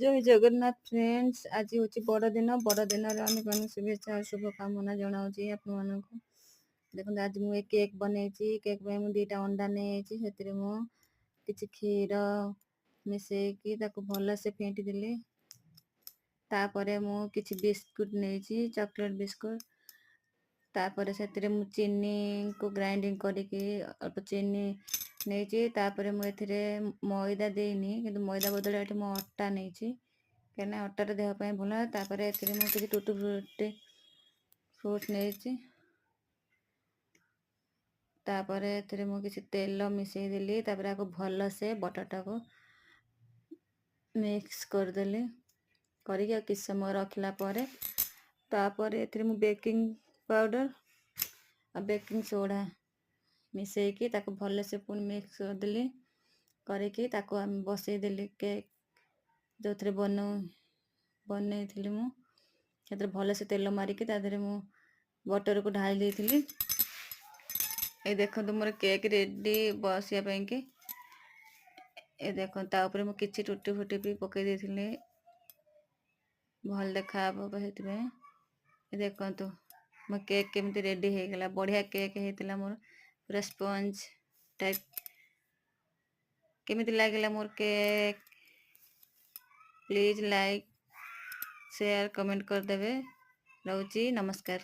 जय जगन्नाथ फ्रेंड्स। आज हूँ बड़ दिन अनेक अनेक शुभेच्छा और शुभकामना जनाऊँगी आपण मानक। देखो आज मुझे केक बनई केक में मुझे 2टा अंडा नहीं किसी क्षीर मिसेकी भल से फेंटी देली। तापरे मु किसी बिस्कुट नहीं चॉकलेट बिस्कुट। तापरे से चीनी को ग्राइंडिंग करके अल्प चीनी नहीं तापरे मुझे मैदा देनी कि मैदा बदल ये मु अटा नहीं कहना अटार देहपाई भल। तापर मुझे टूटी फ्रूटी फ्रूट नहीं तापर किसी तेल मिसई देली। तापर आपको भल से बटरटा को मिक्स करदेली करके किस समय रखला परे तापर मु बेकिंग पाउडर और बेकिंग सोडा मिसेकी भल से पुणी मिक्स करदेली करके आम बसईदेली केक जो थे बनई थी मुझे भल से तेल मारिकी मु बटर को ढाली देती। ये देखो मोर केक रेडी बसिया कि ये देखो ताऊपर मु किसी टूटी फुटी भी पकई देती भल देखा ये देखो मो केक केमती रेडी हो गला। बढ़िया केक होता मोर पूरा स्पंज टाइप। केमिति लागला मोर cake please like share comment कर देवे। रहूची नमस्कार।